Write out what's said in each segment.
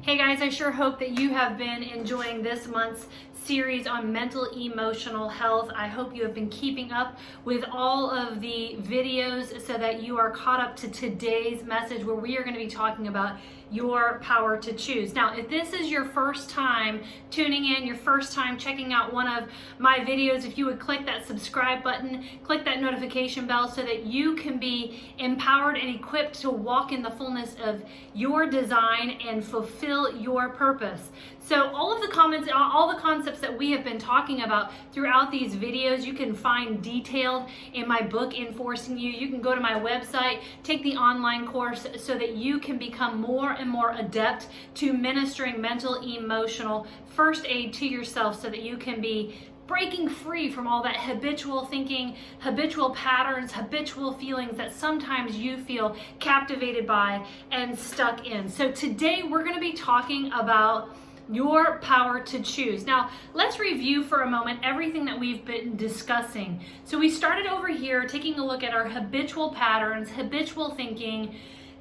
Hey guys, I sure hope that you have been enjoying this month's series on mental emotional health. I hope you have been keeping up with all of the videos so that you are caught up to today's message, where we are going to be talking about your power to choose. Now, if this is your first time tuning in, your first time checking out one of my videos, if you would click that subscribe button, click that notification bell so that you can be empowered and equipped to walk in the fullness of your design and fulfill your purpose. So all of the comments, all the concepts that we have been talking about throughout these videos, you can find detailed in my book, Enforcing You. You can go to my website, take the online course so that you can become more and more adept to ministering mental, emotional first aid to yourself, so that you can be breaking free from all that habitual thinking, habitual patterns, habitual feelings that sometimes you feel captivated by and stuck in. So today we're going to be talking about your power to choose. Now, let's review for a moment everything that we've been discussing. So we started over here taking a look at our habitual patterns, habitual thinking,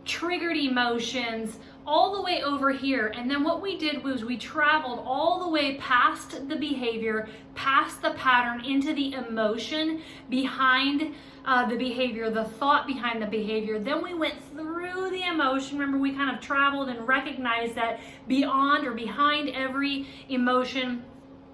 triggered emotions, all the way over here. And then what we did was we traveled all the way past the behavior, past the pattern, into the emotion behind the behavior, the thought behind the behavior. Then we went through the emotion. Remember, we kind of traveled and recognized that beyond or behind every emotion,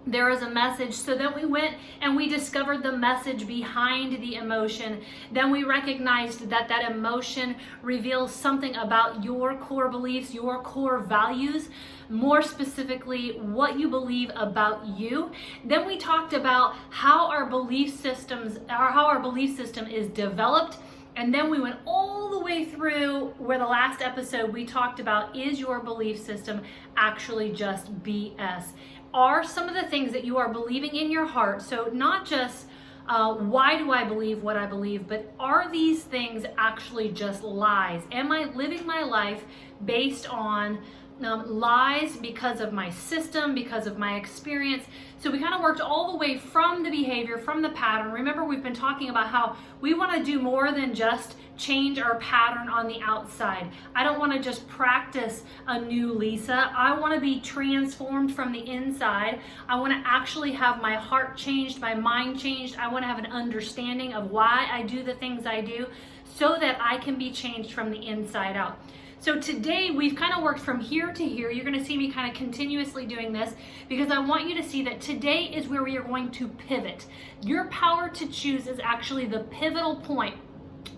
there is a message. So then we went and we discovered the message behind the emotion. Then we recognized that that emotion reveals something about your core beliefs, your core values, more specifically what you believe about you. Then we talked about how our belief system is developed. And then we went all the way through where the last episode we talked about, is your belief system actually just BS? Are some of the things that you are believing in your heart, so not just why do I believe what I believe, but are these things actually just lies? Am I living my life based on lies because of my system, because of my experience? So we kind of worked all the way from the behavior, from the pattern. Remember, we've been talking about how we want to do more than just change our pattern on the outside. I don't want to just practice a new Lisa. I want to be transformed from the inside. I want to actually have my heart changed, my mind changed. I want to have an understanding of why I do the things I do, so that I can be changed from the inside out. So today we've kind of worked from here to here. You're going to see me kind of continuously doing this, because I want you to see that today is where we are going to pivot. Your power to choose is actually the pivotal point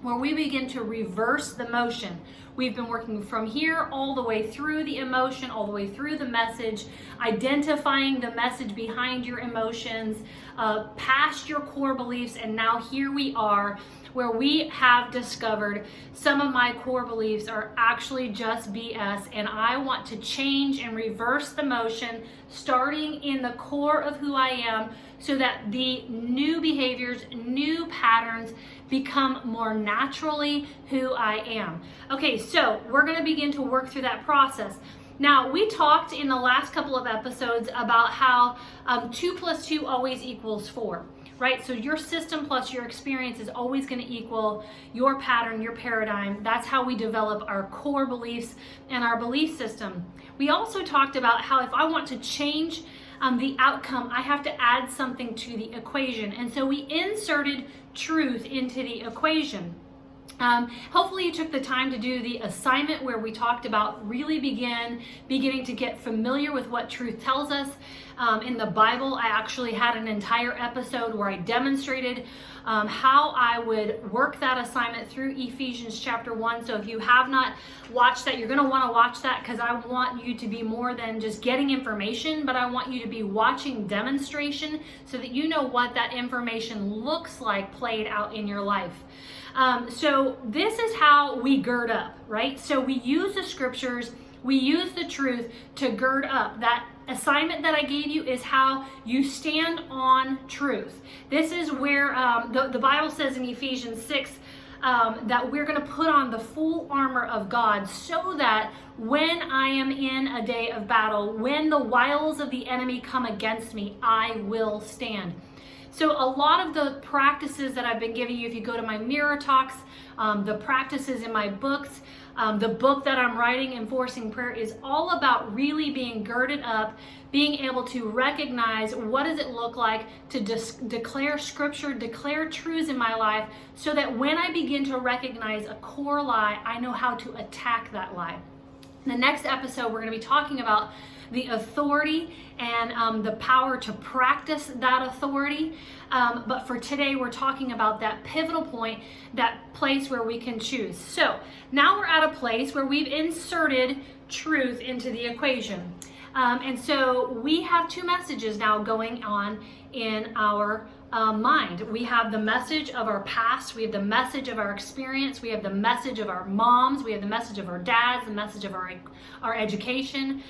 where we begin to reverse the motion. We've been working from here all the way through the emotion, all the way through the message, identifying the message behind your emotions, past your core beliefs, and now here we are where we have discovered some of my core beliefs are actually just BS, and I want to change and reverse the motion, starting in the core of who I am, so that the new behaviors, new patterns become more naturally who I am. Okay, so we're going to begin to work through that process. Now, we talked in the last couple of episodes about how 2 + 2 always equals 4. Right? So your system plus your experience is always going to equal your pattern, your paradigm. That's how we develop our core beliefs and our belief system. We also talked about how if I want to change the outcome, I have to add something to the equation. And so we inserted truth into the equation. Hopefully you took the time to do the assignment where we talked about really beginning to get familiar with what truth tells us. In the Bible, I actually had an entire episode where I demonstrated how I would work that assignment through Ephesians chapter 1. So if you have not watched that, you're going to want to watch that, because I want you to be more than just getting information, but I want you to be watching demonstration so that you know what that information looks like played out in your life. So this is how we gird up, right? So we use the scriptures, we use the truth to gird up. That assignment that I gave you is how you stand on truth. This is where the Bible says in Ephesians 6 that we're going to put on the full armor of God, so that when I am in a day of battle, when the wiles of the enemy come against me, I will stand. So a lot of the practices that I've been giving you, if you go to my Mirror Talks, the practices in my books, The book that I'm writing, Enforcing Prayer, is all about really being girded up, being able to recognize what does it look like to declare scripture, declare truths in my life, so that when I begin to recognize a core lie, I know how to attack that lie. In the next episode, we're going to be talking about the authority and the power to practice that authority. But for today, we're talking about that pivotal point, that place where we can choose. So now we're at a place where we've inserted truth into the equation. And so we have two messages now going on in our mind. We have the message of our past, we have the message of our experience, we have the message of our moms, we have the message of our dads, the message of our education,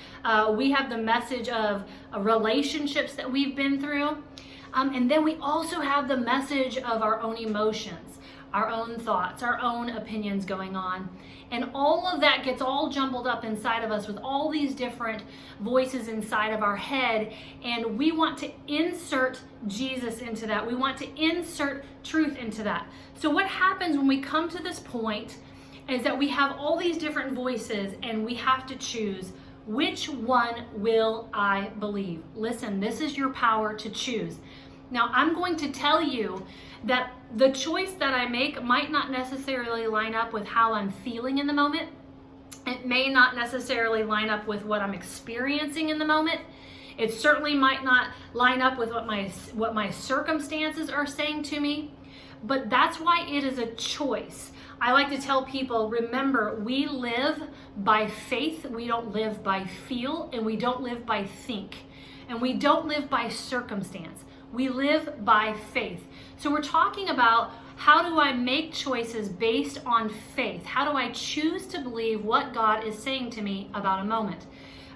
we have the message of relationships that we've been through, and then we also have the message of our own emotions, our own thoughts, our own opinions going on. And all of that gets all jumbled up inside of us with all these different voices inside of our head. And we want to insert Jesus into that. We want to insert truth into that. So what happens when we come to this point is that we have all these different voices and we have to choose, which one will I believe? Listen, this is your power to choose. Now, I'm going to tell you that the choice that I make might not necessarily line up with how I'm feeling in the moment. It may not necessarily line up with what I'm experiencing in the moment. It certainly might not line up with what my circumstances are saying to me. But that's why it is a choice. I like to tell people, remember, we live by faith. We don't live by feel, and we don't live by think. And we don't live by circumstance. We live by faith. So we're talking about, how do I make choices based on faith? How do I choose to believe what God is saying to me about a moment?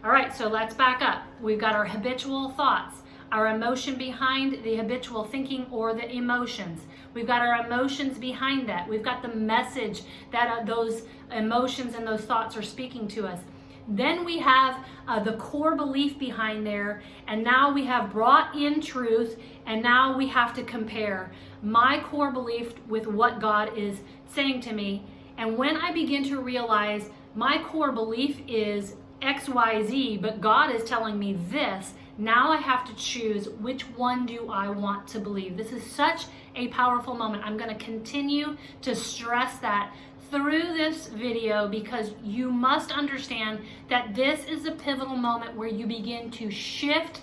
All right, so let's back up. We've got our habitual thoughts, our emotion behind the habitual thinking or the emotions. We've got our emotions behind that. We've got the message that those emotions and those thoughts are speaking to us. Then we have the core belief behind there, and now we have brought in truth, and now we have to compare my core belief with what God is saying to me. And when I begin to realize my core belief is XYZ, but God is telling me this, now I have to choose, which one do I want to believe? This is such a powerful moment. I'm going to continue to stress that through this video, because you must understand that this is a pivotal moment where you begin to shift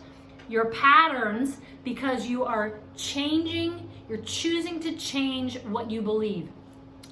your patterns, because you are changing, you're choosing to change what you believe.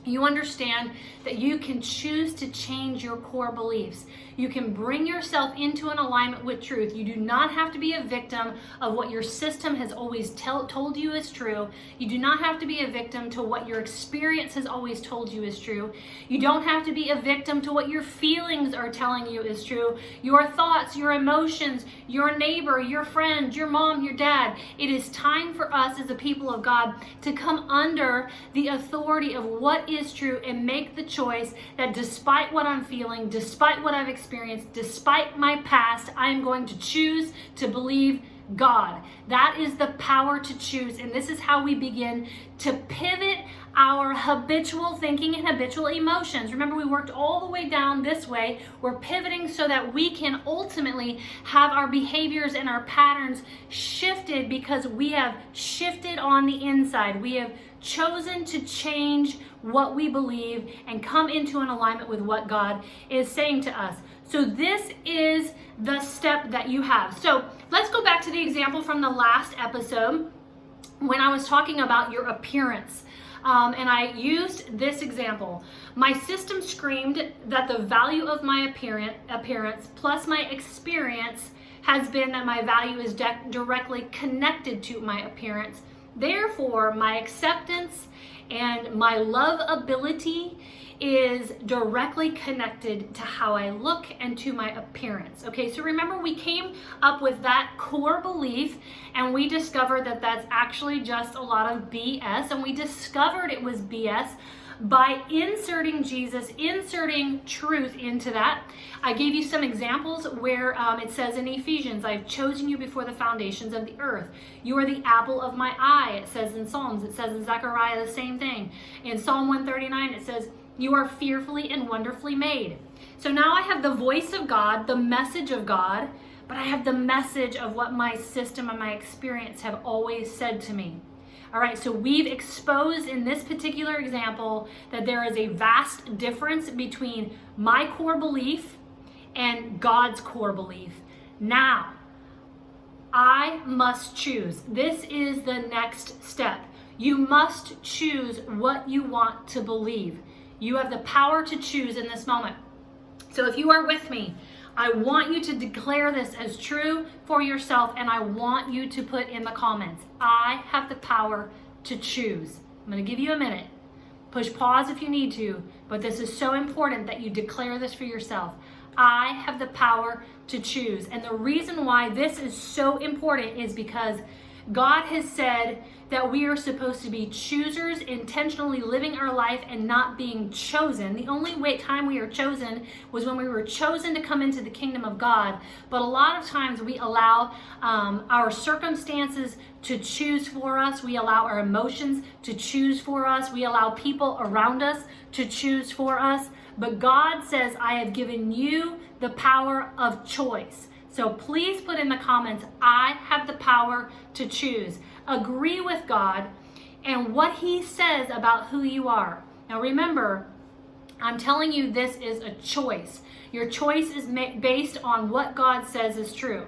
You understand that you can choose to change your core beliefs. You can bring yourself into an alignment with truth. You do not have to be a victim of what your system has always told you is true. You do not have to be a victim to what your experience has always told you is true. You don't have to be a victim to what your feelings are telling you is true. Your thoughts, your emotions, your neighbor, your friend, your mom, your dad. It is time for us as a people of God to come under the authority of what is true and make the choice that despite what I'm feeling, despite what I've experienced, despite my past, I'm going to choose to believe God. That is the power to choose, and this is how we begin to pivot our habitual thinking and habitual emotions. Remember, we worked all the way down this way. We're pivoting so that we can ultimately have our behaviors and our patterns shifted, because we have shifted on the inside. We have chosen to change what we believe and come into an alignment with what God is saying to us. So this is the step that you have. So let's go back to the example from the last episode when I was talking about your appearance. And I used this example. My system screamed that the value of my appearance plus my experience has been that my value is directly connected to my appearance. Therefore, my acceptance and my lovability is directly connected to how I look and to my appearance. Okay, so remember, we came up with that core belief and we discovered that that's actually just a lot of BS, and we discovered it was BS by inserting Jesus, inserting truth into that. I gave you some examples where it says in Ephesians, I've chosen you before the foundations of the earth. You are the apple of my eye, it says in Psalms. It says in Zechariah the same thing. In Psalm 139, it says, You are fearfully and wonderfully made. So now I have the voice of God, the message of God, but I have the message of what my system and my experience have always said to me. All right, so we've exposed in this particular example that there is a vast difference between my core belief and God's core belief. Now, I must choose. This is the next step. You must choose what you want to believe. You have the power to choose in this moment. So if you are with me, I want you to declare this as true for yourself, and I want you to put in the comments, I have the power to choose. I'm going to give you a minute. Push pause if you need to, but this is so important that you declare this for yourself. I have the power to choose. And the reason why this is so important is because God has said that we are supposed to be choosers, intentionally living our life and not being chosen. The only time we are chosen was when we were chosen to come into the kingdom of God. But a lot of times we allow our circumstances to choose for us. We allow our emotions to choose for us. We allow people around us to choose for us. But God says, I have given you the power of choice. So please put in the comments, I have the power to choose. Agree with God and what He says about who you are. Now remember, I'm telling you this is a choice. Your choice is based on what God says is true.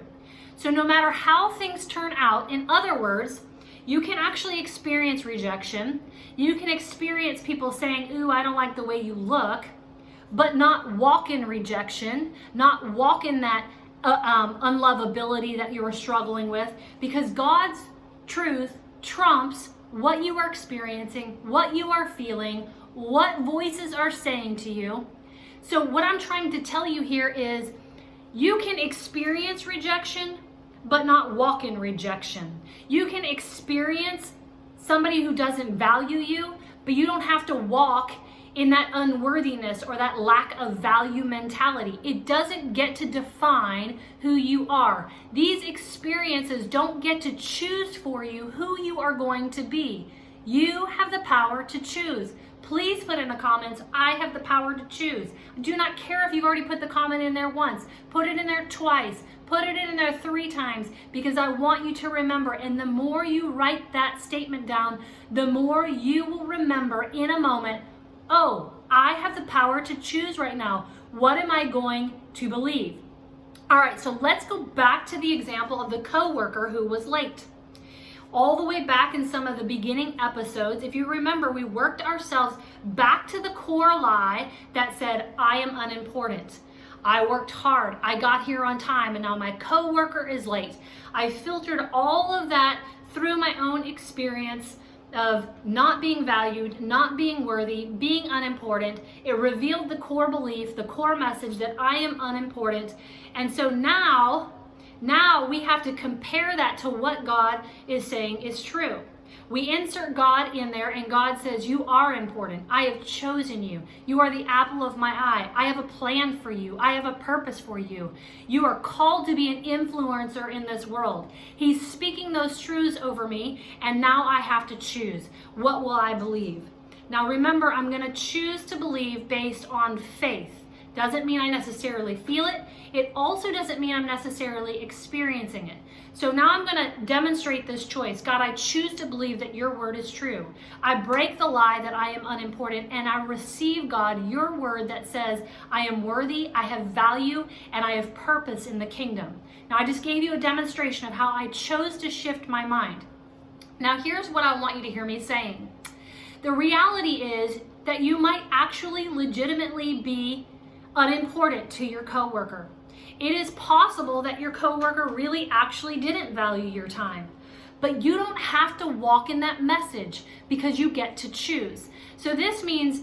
So no matter how things turn out, in other words, you can actually experience rejection. You can experience people saying, ooh, I don't like the way you look, but not walk in rejection, not walk in that unlovability that you are struggling with, because God's truth trumps what you are experiencing, what you are feeling, what voices are saying to you. So what I'm trying to tell you here is you can experience rejection, but not walk in rejection. You can experience somebody who doesn't value you, but you don't have to walk in that unworthiness or that lack of value mentality. It doesn't get to define who you are. These experiences don't get to choose for you who you are going to be. You have the power to choose. Please put in the comments, I have the power to choose. I do not care if you've already put the comment in there once. Put it in there twice. Put it in there 3 times, because I want you to remember. And the more you write that statement down, the more you will remember in a moment, oh, I have the power to choose right now. What am I going to believe? All right, so let's go back to the example of the coworker who was late. All the way back in some of the beginning episodes, if you remember, we worked ourselves back to the core lie that said, I am unimportant. I worked hard, I got here on time, and now my coworker is late. I filtered all of that through my own experience of not being valued, not being worthy, being unimportant. It revealed the core belief, the core message that I am unimportant. And so now we have to compare that to what God is saying is true. We insert God in there, and God says, you are important. I have chosen you. You are the apple of my eye. I have a plan for you. I have a purpose for you. You are called to be an influencer in this world. He's speaking those truths over me, and now I have to choose. What will I believe? Now remember, I'm going to choose to believe based on faith. Doesn't mean I necessarily feel it. It also doesn't mean I'm necessarily experiencing it. So now I'm going to demonstrate this choice. God, I choose to believe that your word is true. I break the lie that I am unimportant, and I receive, God, your word that says I am worthy, I have value, and I have purpose in the kingdom. Now I just gave you a demonstration of how I chose to shift my mind. Now here's what I want you to hear me saying. The reality is that you might actually legitimately be unimportant to your coworker. It is possible that your coworker really actually didn't value your time, but you don't have to walk in that message because you get to choose. So this means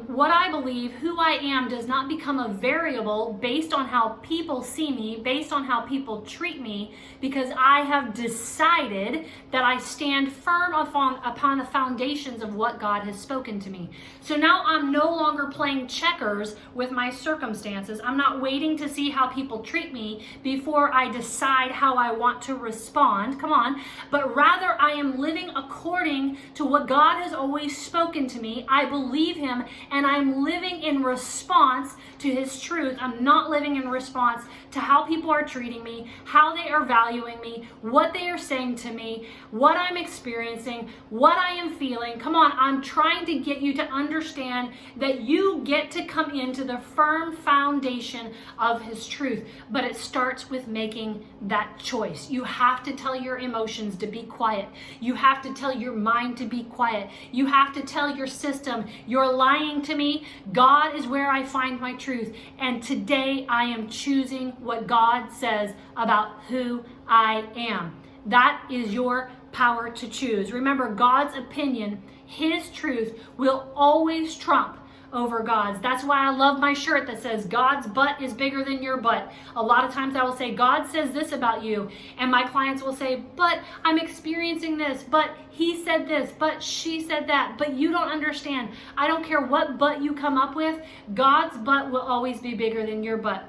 what I believe, who I am, does not become a variable based on how people see me, based on how people treat me, because I have decided that I stand firm upon the foundations of what God has spoken to me. So now I'm no longer playing checkers with my circumstances. I'm not waiting to see how people treat me before I decide how I want to respond. Come on. But rather I am living according to what God has always spoken to me. I believe believe him, and I'm living in response to his truth. I'm not living in response to how people are treating me, how they are valuing me, what they are saying to me, what I'm experiencing, what I am feeling. Come on, I'm trying to get you to understand that you get to come into the firm foundation of his truth. But it starts with making that choice. You have to tell your emotions to be quiet. You have to tell your mind to be quiet. You have to tell your system, you're lying to me. God is where I find my truth. And today I am choosing what God says about who I am. That is your power to choose. Remember, God's opinion, his truth, will always trump over God's. That's why I love my shirt that says God's butt is bigger than your butt. A lot of times I will say, God says this about you. And my clients will say, but I'm experiencing this, but he said this, but she said that, but you don't understand. I don't care what butt you come up with. God's butt will always be bigger than your butt.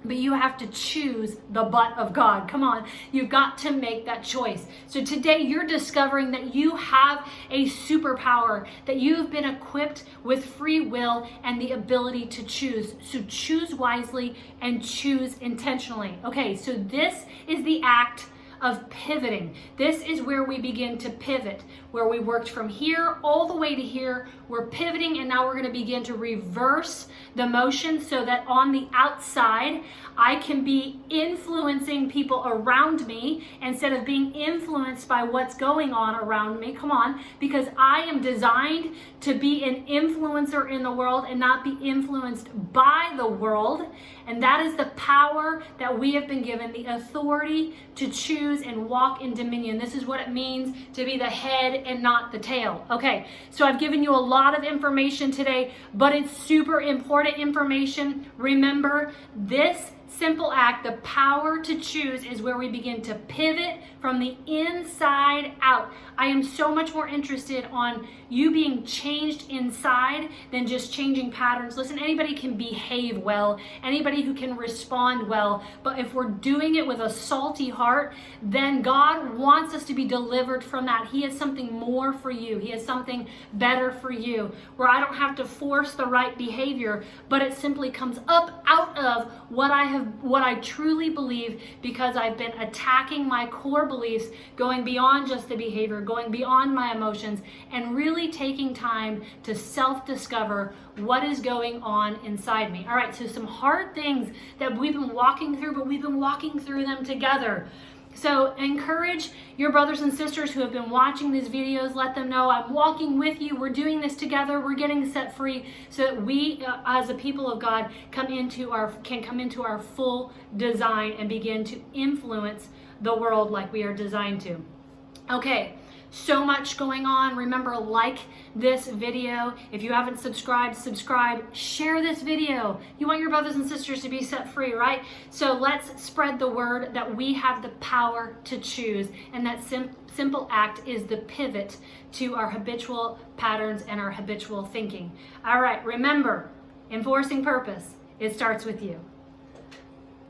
But you have to choose the butt of God. Come on, you've got to make that choice. So today you're discovering that you have a superpower, that you've been equipped with free will and the ability to choose. So choose wisely and choose intentionally. Okay, so this is the act of pivoting. This is where we begin to pivot, where we worked from here all the way to here. We're pivoting, and now we're going to begin to reverse the motion so that on the outside, I can be influencing people around me instead of being influenced by what's going on around me. Come on, because I am designed to be an influencer in the world and not be influenced by the world. And that is the power that we have been given, the authority to choose and walk in dominion. This is what it means to be the head and not the tail. Okay, so I've given you a lot of information today, but it's super important information. Remember, this simple act, the power to choose, is where we begin to pivot from the inside out. I am so much more interested on you being changed inside than just changing patterns. Listen, anybody can behave well, anybody who can respond well, but if we're doing it with a salty heart, then God wants us to be delivered from that. He has something more for you. He has something better for you, where I don't have to force the right behavior, but it simply comes up out of what I truly believe, because I've been attacking my core beliefs, going beyond just the behavior, going beyond my emotions, and really taking time to self-discover what is going on inside me. All right, so some hard things that we've been walking through, but we've been walking through them together. So encourage your brothers and sisters who have been watching these videos. Let them know I'm walking with you. We're doing this together. We're getting set free so that we, as a people of God, can come into our full design and begin to influence the world like we are designed to. Okay. So much going on. Remember, like this video. If you haven't subscribed, subscribe. Share this video. You want your brothers and sisters to be set free, right? So let's spread the word that we have the power to choose. And that simple act is the pivot to our habitual patterns and our habitual thinking. All right, remember, enforcing purpose, it starts with you.